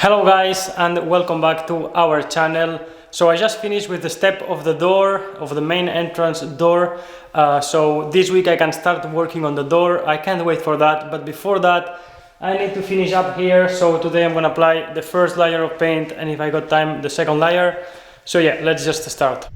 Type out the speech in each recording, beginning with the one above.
Hello guys, and welcome back to our channel. So I just finished with the step of the door, of the main entrance door. So this week I can start working on the door. I can't wait for that, but before that I need to finish up here. So today I'm gonna apply the first layer of paint, and if I got time, the second layer. So yeah, let's just start.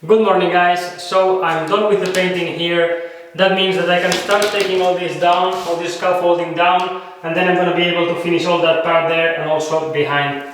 Good morning guys, so I'm done with the painting here. That means that I can start taking all this down, all this scaffolding down, and then I'm going to be able to finish all that part there and also behind.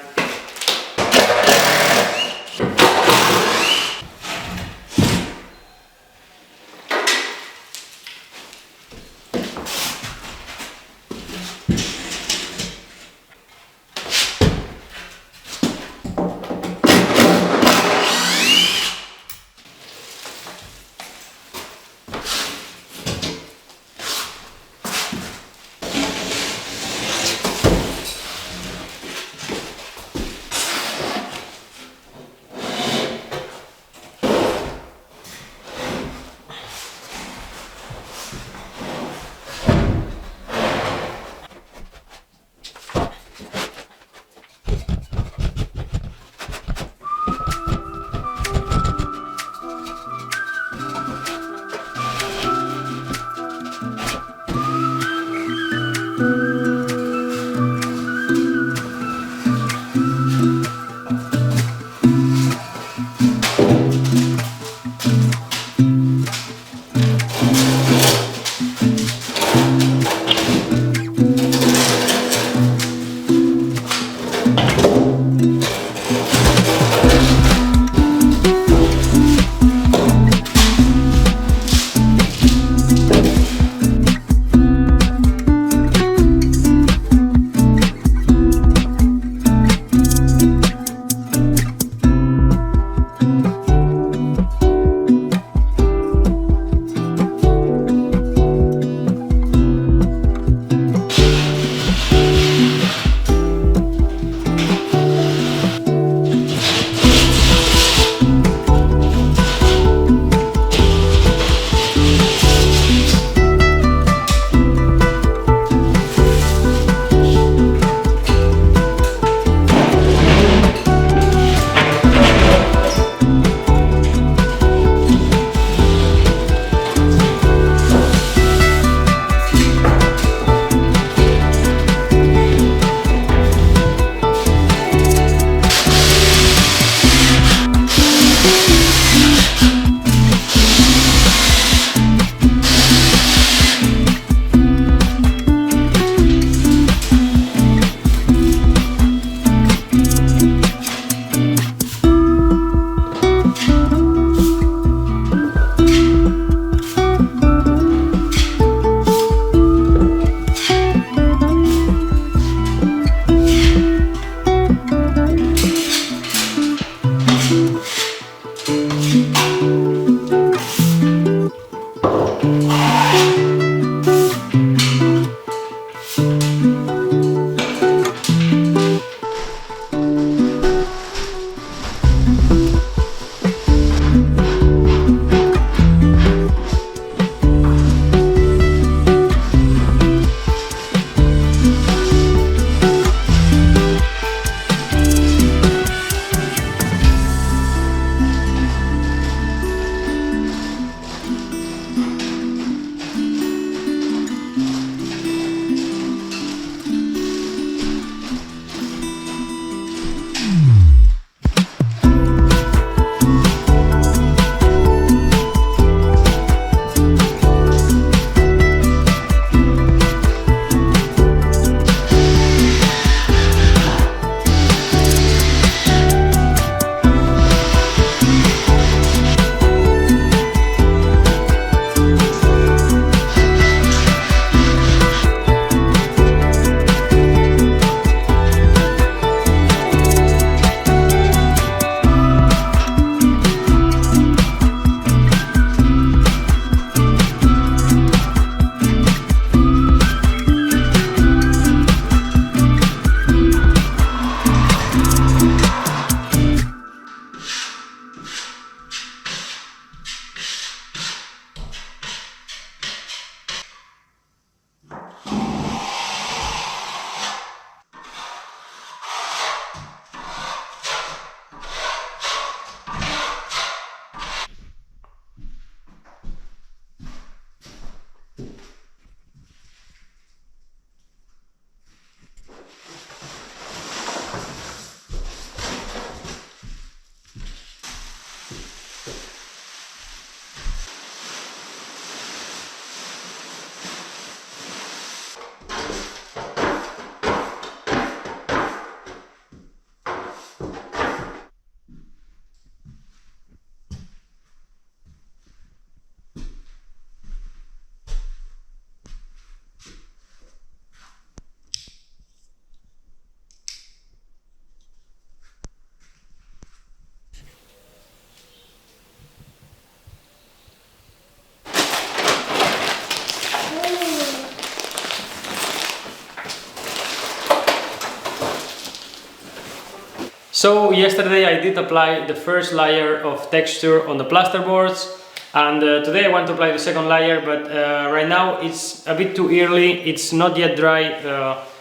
So yesterday I did apply the first layer of texture on the plasterboards, and today I want to apply the second layer, but right now it's a bit too early, it's not yet dry,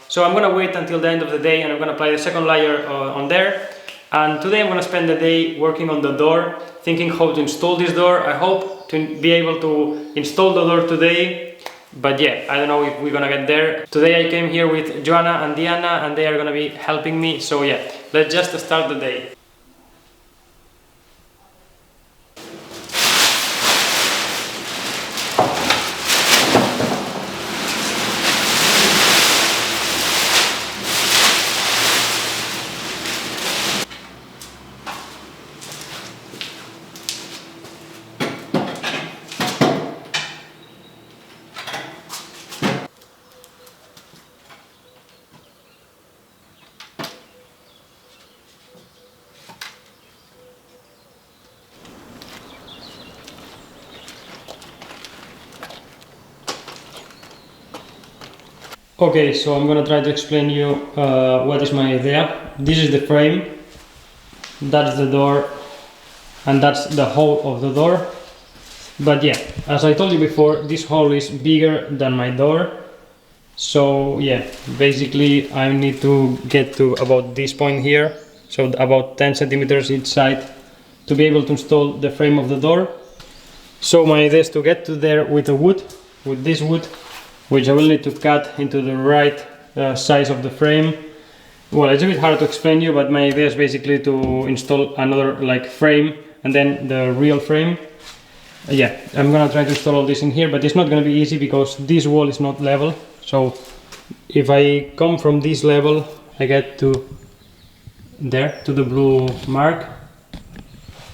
so I'm gonna wait until the end of the day and I'm gonna apply the second layer on there. And today I'm gonna spend the day working on the door, thinking how to install this door. I hope to be able to install the door today, but yeah, I don't know if we're gonna get there. Today I came here with Joanna and Diana and they are gonna be helping me, so yeah, let's just start the day. Okay, so I'm gonna try to explain you what is my idea. This is the frame, that's the door, and that's the hole of the door. But yeah, as I told you before, this hole is bigger than my door. So yeah, basically I need to get to about this point here, so about 10 centimeters each side, to be able to install the frame of the door. So my idea is to get to there with the wood, with this wood, which I will need to cut into the right size of the frame. Well, it's a bit hard to explain you, but my idea is basically to install another like frame and then the real frame. Yeah, I'm gonna try to install all this in here, but it's not gonna be easy because this wall is not level. So if I come from this level, I get to there, to the blue mark.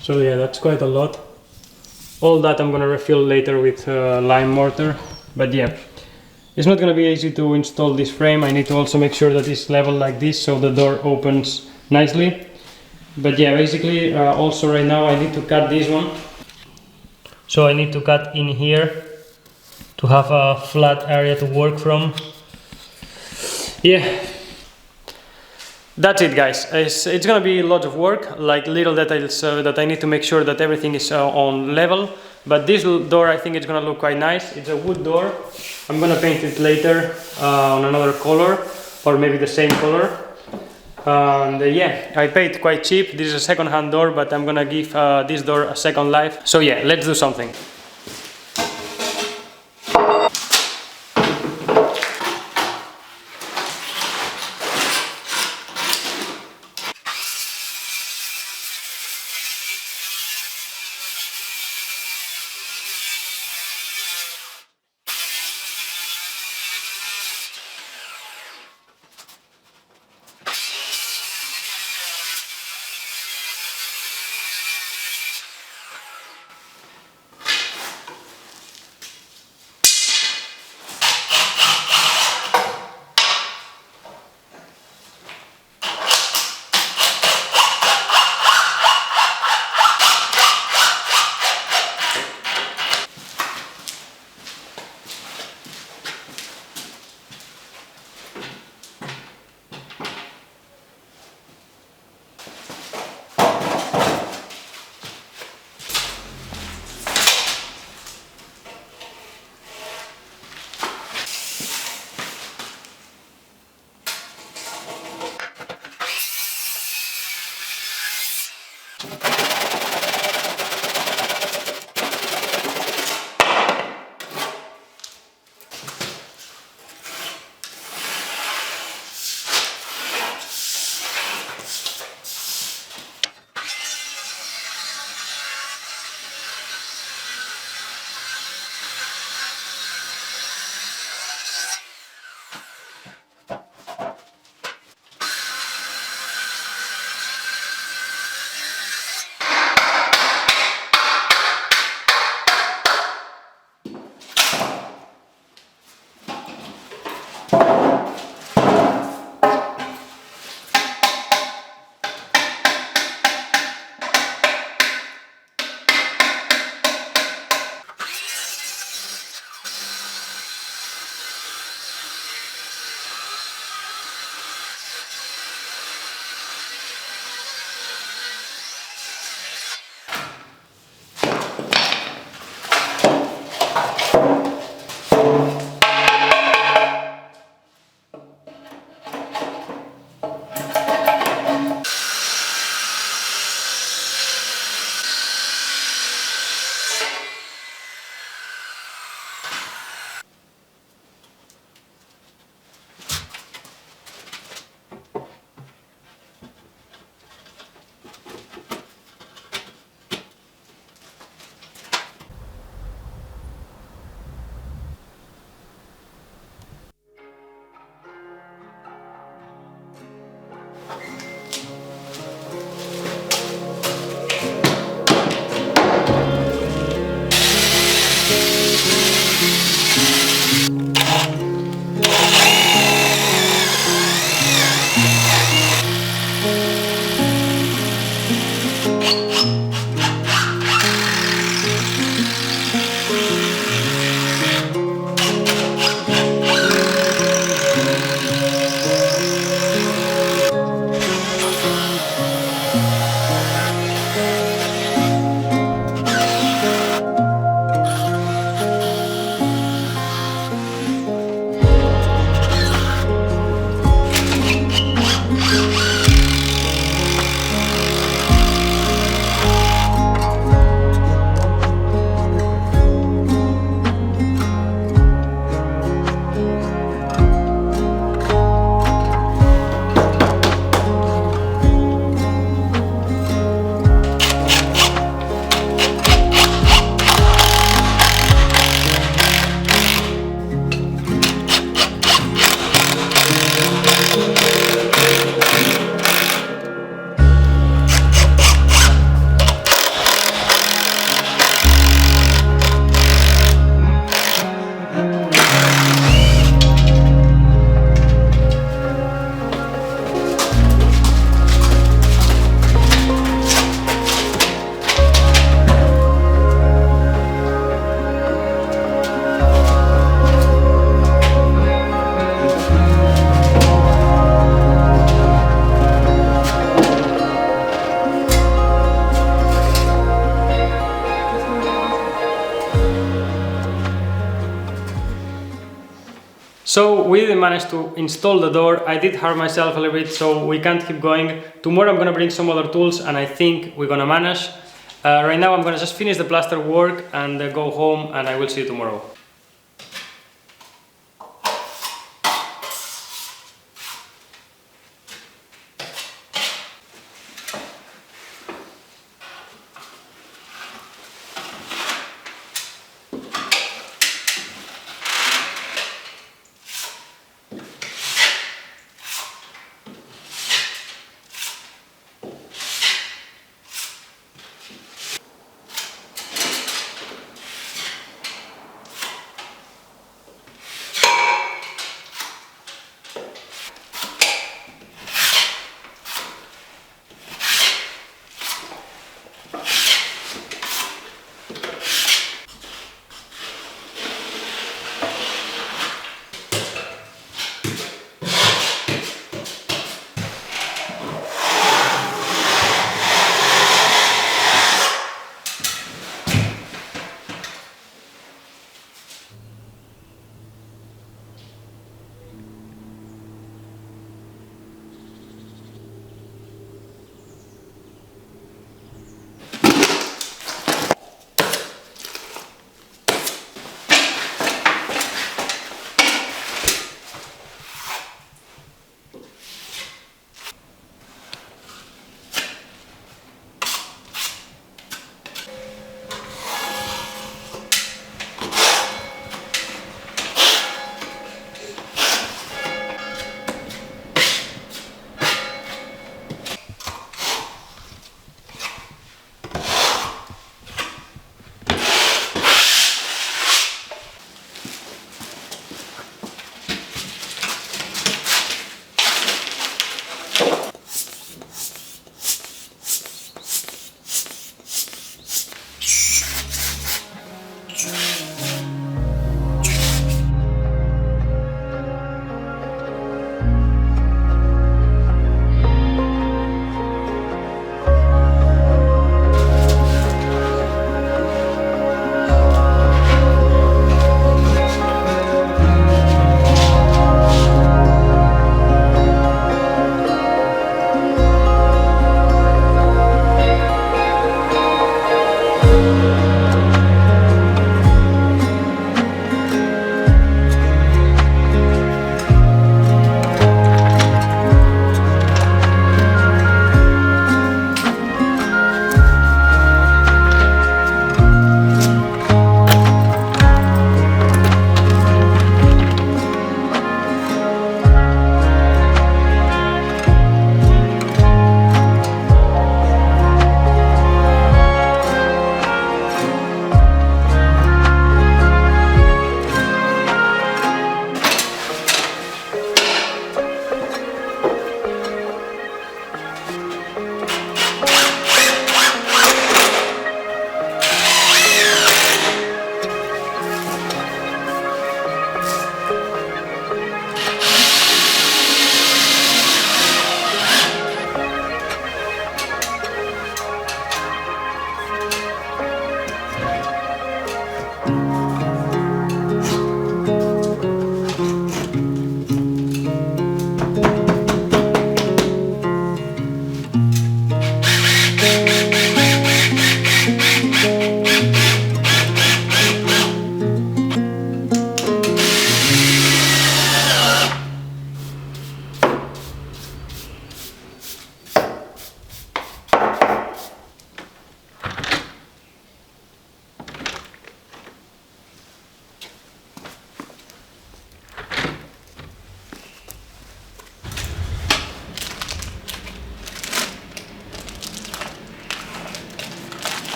So yeah, that's quite a lot. All that I'm gonna refill later with lime mortar, but yeah. It's not going to be easy to install this frame. I need to also make sure that it's level like this so the door opens nicely. But yeah, basically also right now I need to cut this one. So I need to cut in here to have a flat area to work from. Yeah, that's it guys. It's gonna be a lot of work, like little details that I need to make sure that everything is on level. But this door I think it's gonna look quite nice. It's a wood door. I'm gonna paint it later on another color, or maybe the same color. And yeah, I paid quite cheap. This is a second-hand door, but I'm gonna give this door a second life. So yeah, let's do something. So we didn't manage to install the door. I did hurt myself a little bit, so we can't keep going. Tomorrow I'm gonna bring some other tools and I think we're gonna manage. Right now I'm gonna just finish the plaster work and go home, and I will see you tomorrow.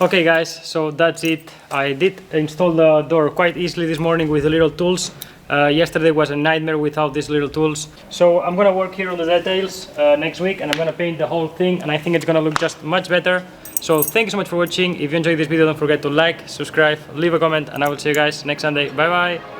Okay guys, so that's it. I did install the door quite easily this morning with the little tools. Yesterday was a nightmare without these little tools. So I'm gonna work here on the details next week, and I'm gonna paint the whole thing, and I think it's gonna look just much better. So thank you so much for watching. If you enjoyed this video, don't forget to like, subscribe, leave a comment, and I will see you guys next Sunday. Bye bye!